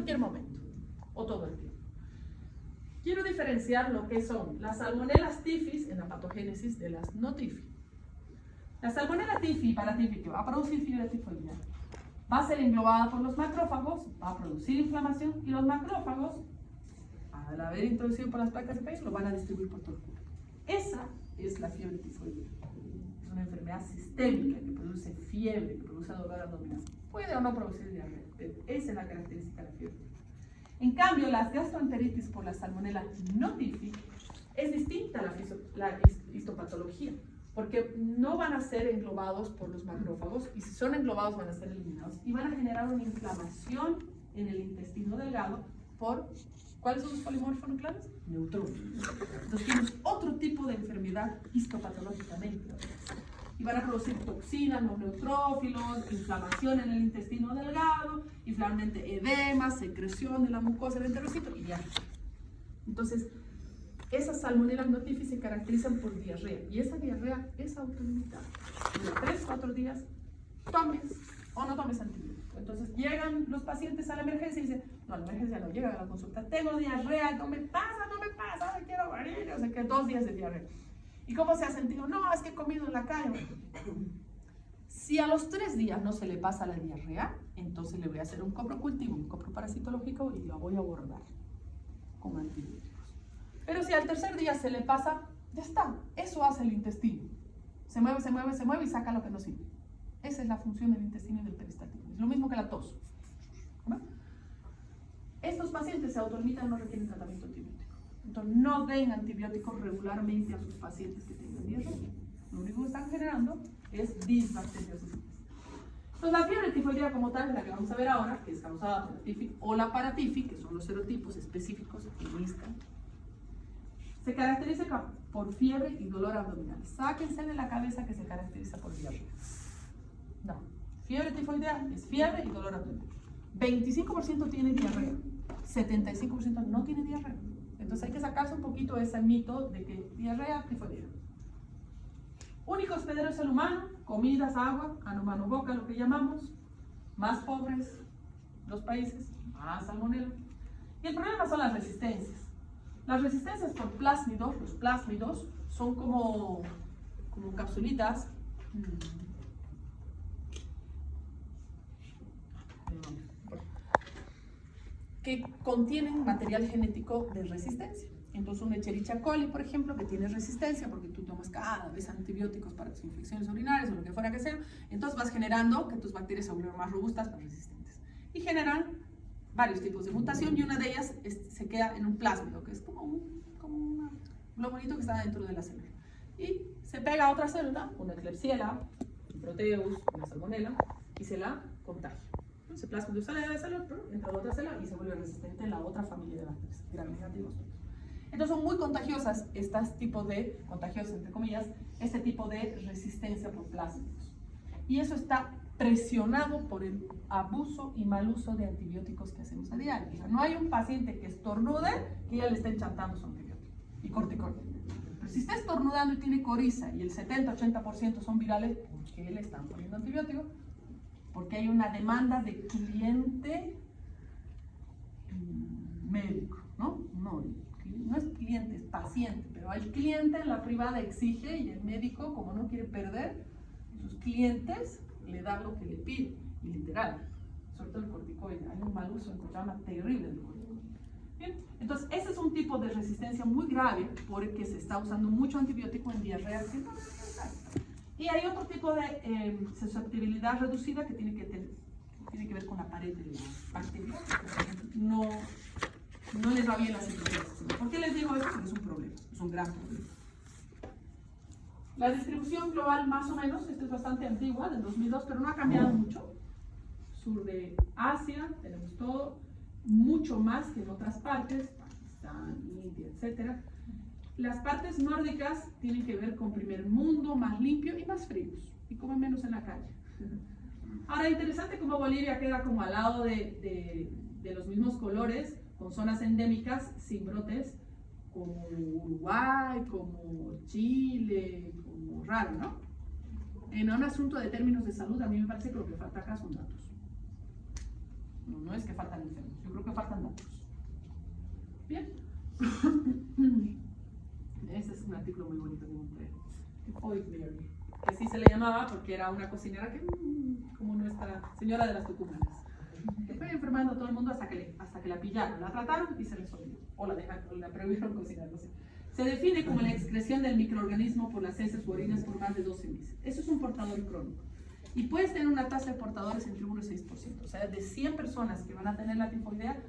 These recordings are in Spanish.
cualquier momento o todo el tiempo. Quiero diferenciar lo que son las salmonelas tifis en la patogénesis de las no tifi. La salmonela tifi paratífica que va a producir fiebre tifoidea va a ser englobada por los macrófagos, va a producir inflamación y los macrófagos, al haber introducido por las placas de Peyroux, lo van a distribuir por todo el cuerpo. Esa es la fiebre tifoidea. Es una enfermedad sistémica que produce fiebre, que produce dolor abdominal. Puede o no producir diarrea, pero esa es la característica de la fiebre. En cambio, la gastroenteritis por la salmonela no tifi es distinta a la histopatología, porque no van a ser englobados por los macrófagos, y si son englobados van a ser eliminados, y van a generar una inflamación en el intestino delgado por, ¿cuáles son los polimorfos nucleares? Neutrófilos. Entonces tienes otro tipo de enfermedad histopatológicamente, y van a producir toxinas, los neutrófilos, inflamación en el intestino delgado, y finalmente edema, secreción de la mucosa del enterocito, y ya. Entonces, esas salmonelas no tifi se caracterizan por diarrea, y esa diarrea es autolimitada. En 3-4 días, tomes o no tomes antibiótico. Entonces llegan los pacientes a la emergencia y dicen, no, a la emergencia no, llegan a la consulta, tengo diarrea, no me pasa, me quiero morir, o sea que 2 días de diarrea. ¿Y cómo se ha sentido? No, es que he comido en la calle. Si a los 3 días no se le pasa la diarrea, entonces le voy a hacer un coprocultivo, un coproparasitológico, y lo voy a abordar con antibióticos. Pero si al 3er día se le pasa, ya está. Eso hace el intestino. Se mueve y saca lo que no sirve. Esa es la función del intestino y del peristaltismo. Es lo mismo que la tos. ¿No? Estos pacientes se autolimitan, no requieren tratamiento antibiótico. Entonces, no den antibióticos regularmente a sus pacientes que tengan diarrea. Lo único que están generando es disbacteriositis. Entonces, la fiebre tifoidea como tal, la que vamos a ver ahora, que es causada por la tifi o la paratifi, que son los serotipos específicos en esta, se caracteriza por fiebre y dolor abdominal. Sáquense de la cabeza que se caracteriza por diarrea. No. Fiebre tifoidea es fiebre y dolor abdominal. 25% tiene diarrea, 75% no tiene diarrea. Entonces hay que sacarse un poquito ese mito de que diarrea, tifoidea. Único hospedero es el humano, comidas, agua, ano, mano, boca, lo que llamamos. Más pobres los países, más salmonela. Y el problema son las resistencias. Las resistencias por plásmidos, los plásmidos, son como capsulitas que contienen material genético de resistencia. Entonces, un Escherichia coli, por ejemplo, que tiene resistencia porque tú tomas cada vez antibióticos para tus infecciones urinarias o lo que fuera que sea, entonces vas generando que tus bacterias se vuelvan más robustas, más resistentes. Y generan varios tipos de mutación, y una de ellas se queda en un plásmido, que es como un globulito que está dentro de la célula. Y se pega a otra célula, una Klebsiella, un Proteus, una Salmonella, y se la contagia. Ese plásmido sale de la célula, entra a la otra célula y se vuelve resistente a la otra familia de bacterias, gram negativos. Entonces son muy contagiosas estas tipos de, contagiosas entre comillas, este tipo de resistencia por plásmidos. Y eso está presionado por el abuso y mal uso de antibióticos que hacemos a diario. O sea, no hay un paciente que estornude que ya le estén chantando su antibiótico y corticoide. Pero si está estornudando y tiene coriza y el 70-80% son virales, ¿por qué le están poniendo antibiótico? Porque hay una demanda de cliente médico, ¿no? No es cliente, es paciente, pero el cliente en la privada exige, y el médico, como no quiere perder sus clientes, le da lo que le pide, y literal, sobre todo el corticoide. Hay un mal uso, un programa terrible del corticoide. Bien, entonces ese es un tipo de resistencia muy grave porque se está usando mucho antibiótico en diarrea que no debería estar. Y hay otro tipo de susceptibilidad reducida que tiene que ver con la pared de la bacteria. No les va bien la situación. ¿Por qué les digo esto? Porque es un problema, es un gran problema. La distribución global más o menos, esta es bastante antigua, del 2002, pero no ha cambiado mucho. Sur de Asia, tenemos todo, mucho más que en otras partes, Pakistán, India, etc. Las partes nórdicas tienen que ver con primer mundo, más limpio y más fríos, y comen menos en la calle. Ahora, interesante como Bolivia queda como al lado de los mismos colores, con zonas endémicas sin brotes, como Uruguay, como Chile, como raro, ¿no? En un asunto de términos de salud, a mí me parece que lo que falta acá son datos. No es que faltan enfermos, yo creo que faltan datos. Bien. Este es un artículo muy bonito que encontré. Hoy Mary, que así se le llamaba porque era una cocinera que, como nuestra señora de las Tucumanas, que fue enfermando a todo el mundo hasta que la pillaron, la trataron y se resolvió. O la prohibieron cocinar, no sé. Se define como la excreción del microorganismo por las heces u orinas por más de 12 meses. Eso es un portador crónico. Y puedes tener una tasa de portadores entre 1 y 6%. O sea, de 100 personas que van a tener la tifoidea,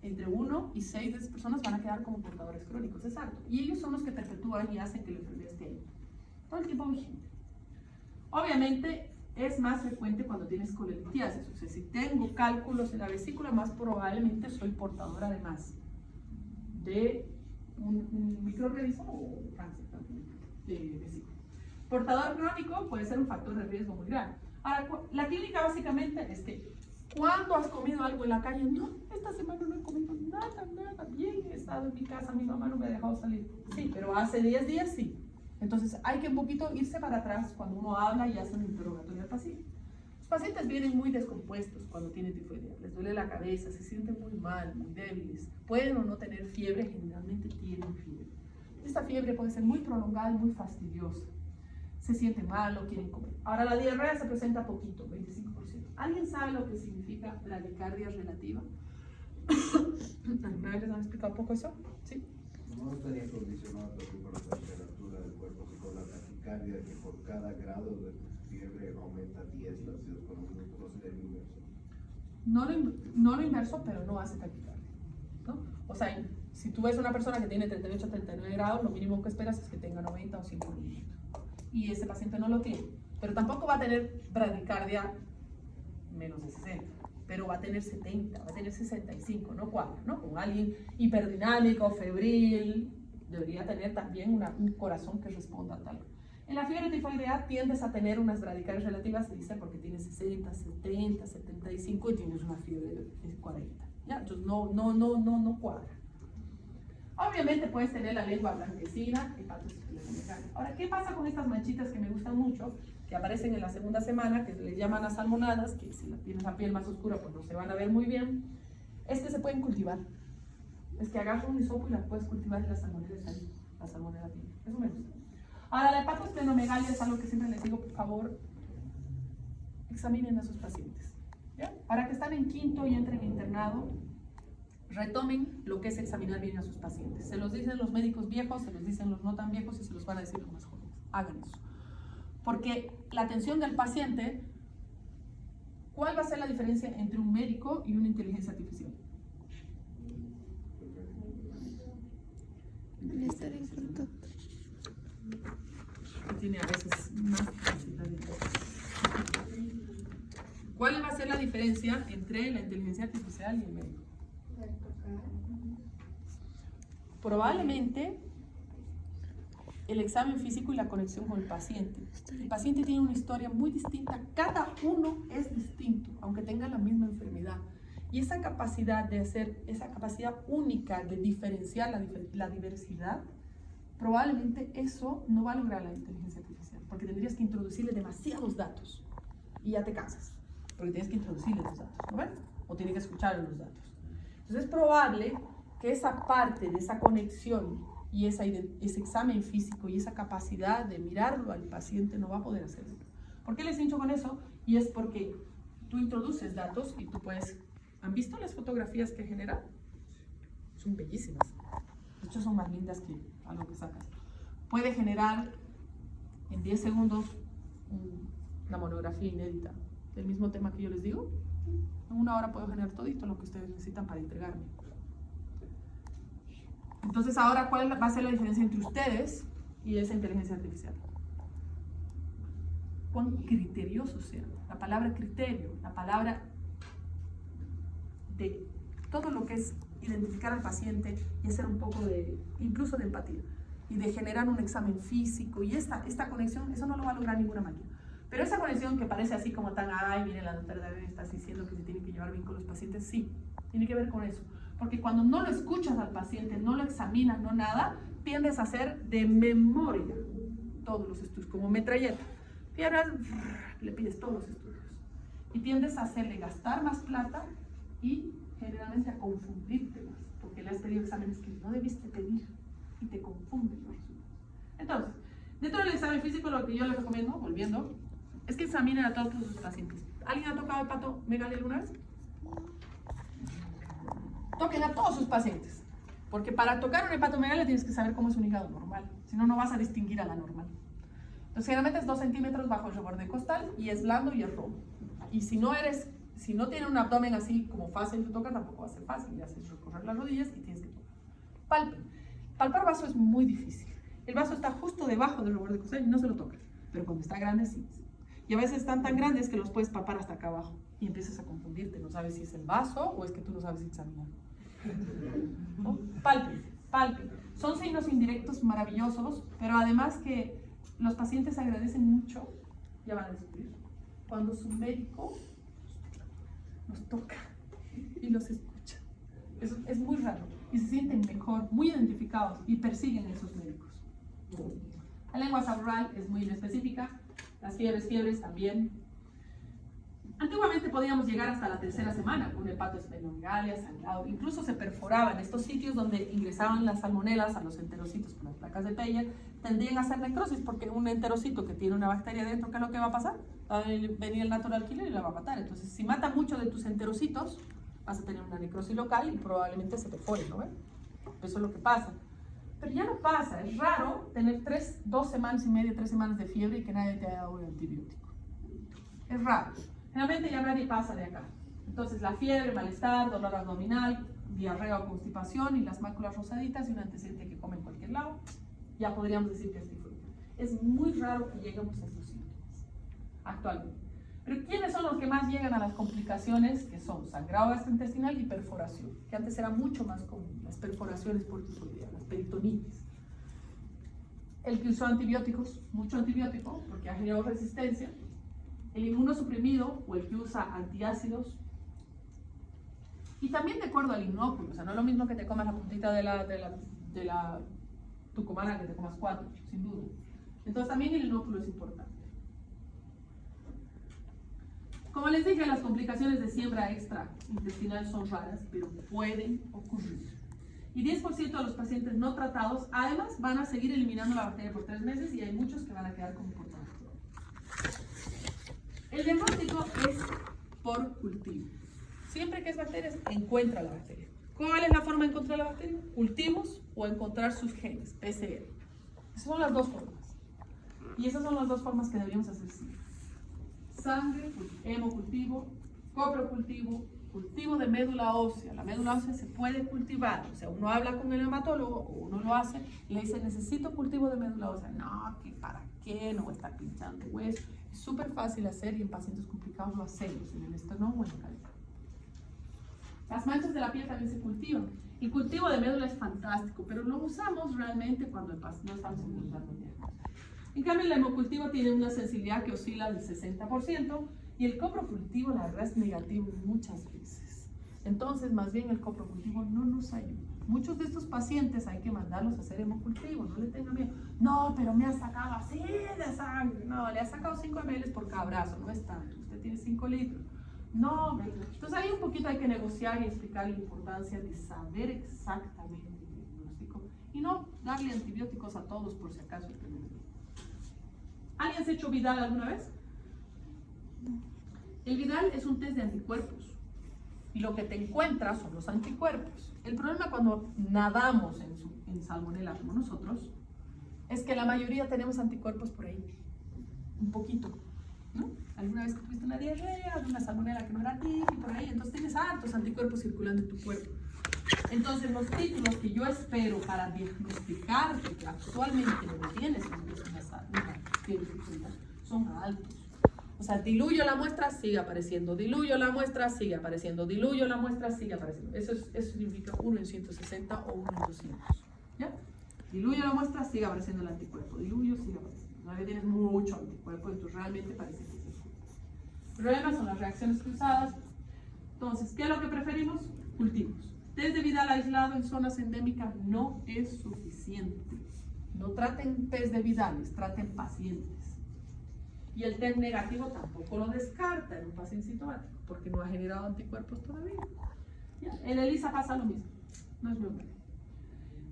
entre 1 y 6 de esas personas van a quedar como portadores crónicos. Es alto. Y ellos son los que perpetúan y hacen que la enfermedad esté ahí. Todo el tiempo vigente. Obviamente, es más frecuente cuando tienes colelitiasis. O sea, si tengo cálculos en la vesícula, más probablemente soy portadora además de un microorganismo o cáncer de vesícula. Portador crónico puede ser un factor de riesgo muy grande. Ahora, la clínica básicamente es que cuando has comido algo en la calle, no, esta semana no he comido nada, bien, he estado en mi casa, mi mamá no me ha dejado salir. Sí, pero hace 10 días sí. Entonces hay que un poquito irse para atrás cuando uno habla y hace un interrogatorio al paciente. Los pacientes vienen muy descompuestos cuando tienen tifoidea, les duele la cabeza, se sienten muy mal, muy débiles, pueden o no tener fiebre, generalmente tienen fiebre. Esta fiebre puede ser muy prolongada y muy fastidiosa. Se siente mal, no quieren comer. Ahora la diarrea se presenta poquito, 25%. ¿Alguien sabe lo que significa bradicardia relativa? ¿Alguna vez les han explicado un poco eso? ¿Sí? No estaría condicionado también por la temperatura del cuerpo, sino con la taquicardia, que por cada grado de fiebre aumenta 10 latidos por minuto, no sería el inverso. No lo inverso, pero no hace taquicardia, ¿no? O sea, si tú ves una persona que tiene 38 a 39 grados, lo mínimo que esperas es que tenga 90 o 100 por minuto. Y ese paciente no lo tiene, pero tampoco va a tener bradicardia menos de 60, pero va a tener 70, va a tener 65, no 4, ¿no? Como alguien hiperdinámico, febril, debería tener también un corazón que responda a tal. En la fiebre tifoidea tiendes a tener unas bradicardias relativas, se dice, porque tienes 60, 70, 75 y tienes una fiebre de 40, ¿ya? Entonces no cuadra. Obviamente puedes tener la lengua blanquecina, hepatoscleromegalia. Ahora, ¿qué pasa con estas manchitas que me gustan mucho, que aparecen en la segunda semana, que les llaman asalmonadas, que si tienes la piel más oscura, pues no se van a ver muy bien? Es que se pueden cultivar. Es que agarras un hisopo y las puedes cultivar y la salmonela está ahí. La salmonela tiene. Eso me gusta. Ahora, la hepatoscleromegalia es algo que siempre les digo, por favor, examinen a sus pacientes. ¿Ya? Para que están en quinto y entren en internado, retomen lo que es examinar bien a sus pacientes. Se los dicen los médicos viejos, se los dicen los no tan viejos y se los van a decir los más jóvenes. Hagan eso. Porque la atención del paciente, ¿cuál va a ser la diferencia entre un médico y una inteligencia artificial? Estar en contacto. Tiene a veces más capacidad de todo. ¿Cuál va a ser la diferencia entre la inteligencia artificial y el médico? Probablemente el examen físico y la conexión con el paciente. El paciente tiene una historia muy distinta, cada uno es distinto, aunque tenga la misma enfermedad. Y esa capacidad de hacer, esa capacidad única de diferenciar la diversidad, probablemente eso no va a lograr la inteligencia artificial, porque tendrías que introducirle demasiados datos y ya te cansas, porque tienes que introducirle los datos, ¿no ven? O tienes que escuchar los datos. Entonces es probable que esa parte de esa conexión y ese examen físico y esa capacidad de mirarlo al paciente no va a poder hacerlo. ¿Por qué les hincho con eso? Y es porque tú introduces datos y tú puedes... ¿Han visto las fotografías que generan? Son bellísimas. De hecho, son más lindas que algo que sacas. Puede generar en 10 segundos una monografía inédita del mismo tema que yo les digo. En 1 hora puedo generar todito lo que ustedes necesitan para entregarme. Entonces, ahora, ¿cuál va a ser la diferencia entre ustedes y esa inteligencia artificial? Cuán criteriosos sean. La palabra criterio, la palabra de todo lo que es identificar al paciente y hacer un poco de, incluso de empatía, y de generar un examen físico, y esta conexión, eso no lo va a lograr ninguna máquina. Pero esa conexión que parece así como tan, ay, mire, la doctora David está diciendo que se tiene que llevar bien con los pacientes, sí, tiene que ver con eso. Porque cuando no lo escuchas al paciente, no lo examinas, no nada, tiendes a hacer de memoria todos los estudios, como metralleta. Le pides todos los estudios. Y tiendes a hacerle gastar más plata y generalmente a confundirte más, porque le has pedido exámenes que no debiste pedir y te confunden los resultados. Entonces, dentro del examen físico, lo que yo les recomiendo, volviendo, es que examinen a todos sus pacientes. ¿Alguien ha tocado hepatomegalia alguna vez? Toquen a todos sus pacientes, porque para tocar una hepatomegalia tienes que saber cómo es un hígado normal, si no, no vas a distinguir a la normal. Entonces, generalmente es 2 centímetros bajo el reborde costal y es blando y es rojo. Y si no tiene un abdomen así como fácil de tocar, tampoco va a ser fácil, y haces recorrer las rodillas y tienes que tocar. Palpen. Palpar vaso es muy difícil. El vaso está justo debajo del reborde costal y no se lo tocas, pero cuando está grande sí. Y a veces están tan grandes que los puedes palpar hasta acá abajo y empiezas a confundirte, no sabes si es el vaso o es que tú no sabes examinar. ¿No? Palpen, palpen. Son signos indirectos maravillosos, pero además que los pacientes agradecen mucho, ya van a descubrir, cuando su médico los toca y los escucha. Es muy raro y se sienten mejor, muy identificados y persiguen a esos médicos. La lengua sabral es muy inespecífica, las fiebres también. Antiguamente podíamos llegar hasta la 3ª semana con hepatosplenomegalia, sangrado, incluso se perforaban estos sitios donde ingresaban las salmonelas a los enterocitos con las placas de Peyer, tendrían a hacer necrosis porque un enterocito que tiene una bacteria dentro, ¿qué es lo que va a pasar? Va a venir el natural killer y la va a matar. Entonces, si mata mucho de tus enterocitos, vas a tener una necrosis local y probablemente se perfore, ¿no ven? Eso es lo que pasa. Pero ya no pasa, es raro tener 2 semanas y media, 3 semanas de fiebre y que nadie te haya dado un antibiótico. Es raro. Generalmente ya nadie pasa de acá. Entonces la fiebre, malestar, dolor abdominal, diarrea o constipación y las máculas rosaditas y un antecedente que come en cualquier lado, ya podríamos decir que es tifoidea. Es muy raro que lleguemos a estos síntomas actualmente. Pero ¿quiénes son los que más llegan a las complicaciones? Que son sangrado gastrointestinal y perforación, que antes era mucho más común, las perforaciones por tifoidea, las peritonitis. El que usó antibióticos, mucho antibiótico, porque ha generado resistencia, el inmunosuprimido o el que usa antiácidos, y también de acuerdo al inóculo, o sea, no es lo mismo que te comas la puntita de la tucumana que te comas 4, sin duda. Entonces también el inóculo es importante. Como les dije, las complicaciones de siembra extraintestinal son raras, pero pueden ocurrir. Y 10% de los pacientes no tratados, además, van a seguir eliminando la bacteria por 3 meses y hay muchos que van a quedar como portadores. El diagnóstico es por cultivo. Siempre que es bacterias, encuentra la bacteria. ¿Cuál es la forma de encontrar la bacteria? Cultivos o encontrar sus genes, PCR. Esas son las 2 formas. Y esas son las 2 formas que deberíamos hacer siempre. Sangre, hemocultivo, coprocultivo, cultivo de médula ósea. La médula ósea se puede cultivar. O sea, uno habla con el hematólogo o uno lo hace y le dice, necesito cultivo de médula ósea. No, que para qué, no voy a estar pinchando hueso. Es súper fácil hacer y en pacientes complicados lo hacemos, en el estómago o en la cabeza. Las manchas de la piel también se cultivan. El cultivo de médula es fantástico, pero lo usamos realmente cuando no estamos encontrando diagnóstico. En cambio, el hemocultivo tiene una sensibilidad que oscila del 60% y el coprocultivo, la verdad, es negativo muchas veces. Entonces, más bien el coprocultivo no nos ayuda. Muchos de estos pacientes hay que mandarlos a hacer hemocultivo, no le tengan miedo. No, pero me ha sacado así de sangre. No, le ha sacado 5 ml por cada brazo, no es tanto. Usted tiene 5 litros. No, entonces ahí un poquito hay que negociar y explicar la importancia de saber exactamente el diagnóstico y no darle antibióticos a todos por si acaso. ¿Alguien se ha hecho Vidal alguna vez? El Vidal es un test de anticuerpos y lo que te encuentras son los anticuerpos. El problema cuando nadamos en salmonela como nosotros es que la mayoría tenemos anticuerpos por ahí, un poquito, ¿no? Alguna vez que tuviste una diarrea, una salmonela que no era típica y por ahí, entonces tienes hartos anticuerpos circulando en tu cuerpo. Entonces los títulos que yo espero para diagnosticarte que actualmente lo que tienes es una dificultad son altos. O sea, diluyo la muestra, sigue apareciendo, diluyo la muestra, sigue apareciendo, diluyo la muestra, sigue apareciendo. Eso significa 1 en 160 o 1 en 200. ¿Ya? Diluyo la muestra, sigue apareciendo el anticuerpo, diluyo, sigue apareciendo. Una vez tienes mucho anticuerpo, entonces realmente parece que sí. El problema son las reacciones cruzadas. Entonces, ¿qué es lo que preferimos? Cultivos. Test de Vidal aislado en zonas endémicas no es suficiente. No traten test de Vidales, traten pacientes. Y el test negativo tampoco lo descarta en un paciente sintomático, porque no ha generado anticuerpos todavía. ¿Ya? En ELISA pasa lo mismo, no es muy bueno.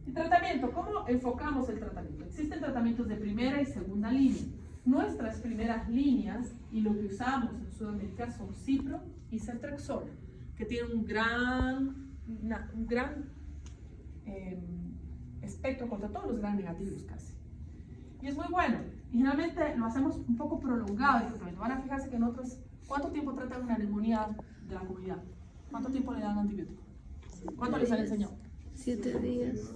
Y tratamiento, ¿cómo enfocamos el tratamiento? Existen tratamientos de primera y segunda línea. Nuestras primeras líneas y lo que usamos en Sudamérica son cipro y ceftriaxona, que tienen un gran espectro contra todos los gram negativos casi. Y es muy bueno. Y generalmente lo hacemos un poco prolongado el tratamiento. Van a fijarse que en otros, ¿cuánto tiempo tratan una neumonía de la comunidad? ¿Cuánto tiempo le dan antibiótico? ¿Cuánto les han enseñado? 7 días.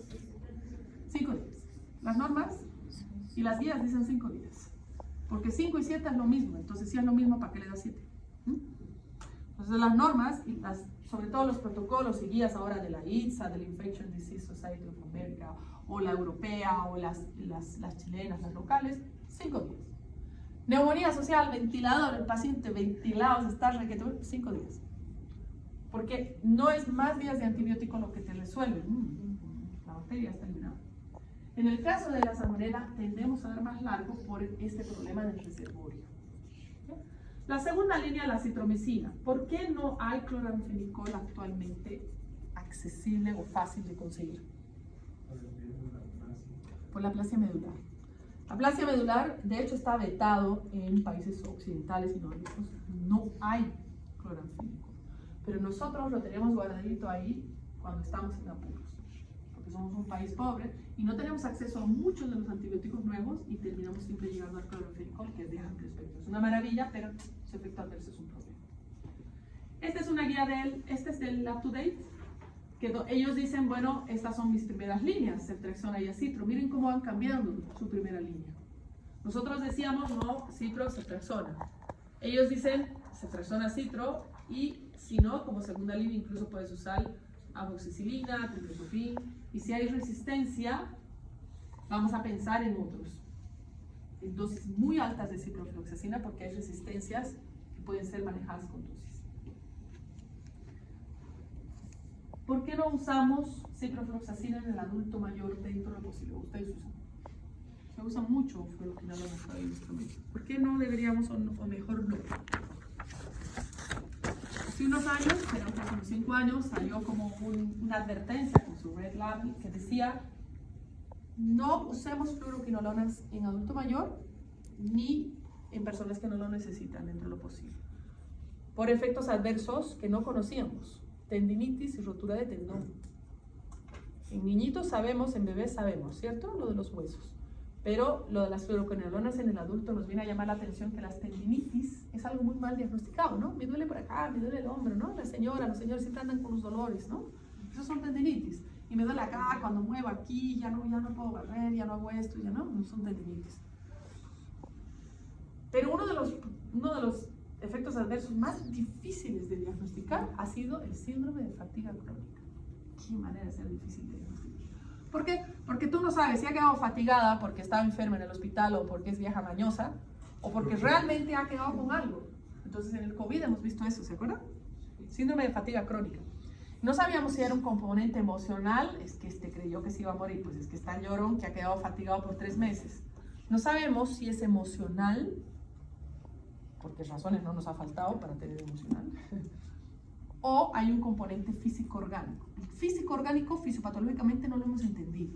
5 días. Las normas y las guías dicen 5 días. Porque 5 y 7 es lo mismo. Entonces, si es lo mismo, ¿para qué le da 7? Entonces, las normas, y sobre todo los protocolos y guías ahora de la ITSA, de la Infectious Disease Society of America, o la europea, o las chilenas, las locales, 5 días. Neumonía social, ventilador, el paciente ventilado, se está requete, 5 días. Porque no es más días de antibiótico lo que te resuelve. La bacteria está eliminada. En el caso de la salmonela, tendemos a dar más largo por este problema del reservorio. La segunda línea, la citromicina. ¿Por qué no hay cloranfenicol actualmente accesible o fácil de conseguir? Por la aplasia medular. La aplasia medular, de hecho, está vetado en países occidentales y nórdicos. No hay cloranfenicol. Pero nosotros lo tenemos guardadito ahí cuando estamos en apuros. Porque somos un país pobre y no tenemos acceso a muchos de los antibióticos nuevos y terminamos siempre llegando al cloranfenicol, que es de amplio espectro. Es una maravilla, pero su efecto adverso es un problema. Esta es una guía este es del up-to-date, que ellos dicen, bueno, estas son mis primeras líneas, ceftriaxona y acitro. Miren cómo van cambiando su primera línea. Nosotros decíamos, no, cipro, ceftriaxona. Ellos dicen ceftriaxona, acitro, y si no, como segunda línea incluso puedes usar amoxicilina, trimethoprim, y si hay resistencia, vamos a pensar en otros. En dosis muy altas de ciprofloxacina, porque hay resistencias que pueden ser manejadas con dosis. ¿Por qué no usamos ciprofloxacina en el adulto mayor dentro de lo posible? Ustedes usan. Se usa mucho fluoroquinolona para el instrumento. ¿Por qué no deberíamos o mejor no? Hace unos años, pero hace unos 5 años, salió como una advertencia con su Red Label que decía: no usemos fluoroquinolonas en adulto mayor ni en personas que no lo necesitan dentro de lo posible, por efectos adversos que no conocíamos, tendinitis y rotura de tendón. En niñitos sabemos, en bebés sabemos, ¿cierto? Lo de los huesos. Pero lo de las fluoroquinolonas en el adulto nos viene a llamar la atención que las tendinitis es algo muy mal diagnosticado, ¿no? Me duele por acá, me duele el hombro, ¿no? La señora, los señores siempre andan con los dolores, ¿no? Esos son tendinitis. Y me duele acá, cuando muevo aquí, ya no puedo barrer, ya no hago esto, ya no son tendinitis. Pero uno de los efectos adversos más difíciles de diagnosticar ha sido el síndrome de fatiga crónica. Qué manera de ser difícil de diagnosticar. ¿Por qué? Porque tú no sabes si ha quedado fatigada porque estaba enferma en el hospital o porque es vieja mañosa o porque realmente ha quedado con algo. Entonces en el COVID hemos visto eso, ¿se acuerdan? Síndrome de fatiga crónica. No sabíamos si era un componente emocional, es que creyó que se iba a morir, pues es que está llorón, que ha quedado fatigado por 3 meses. No sabemos si es emocional, porque razones no nos ha faltado para tener emocional, o hay un componente físico-orgánico. El físico-orgánico, fisiopatológicamente no lo hemos entendido,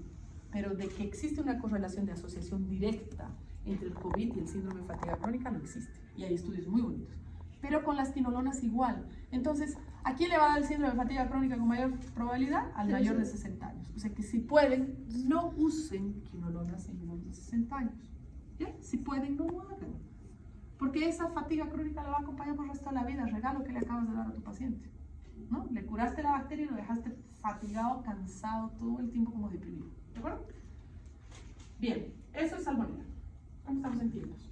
pero de que existe una correlación de asociación directa entre el COVID y el síndrome de fatiga crónica no existe, y hay estudios muy bonitos. Pero con las quinolonas igual. Entonces, ¿a quién le va a dar el síndrome de fatiga crónica con mayor probabilidad? Al mayor de 60 años. O sea que si pueden, no usen quinolonas en menores de 60 años. ¿Ya? Si pueden, no lo hagan. Porque esa fatiga crónica la va a acompañar por el resto de la vida. Regalo que le acabas de dar a tu paciente, ¿no? Le curaste la bacteria y lo dejaste fatigado, cansado, todo el tiempo como deprimido. ¿De acuerdo? Bien, eso es salmonela. ¿Cómo estamos en tiempos?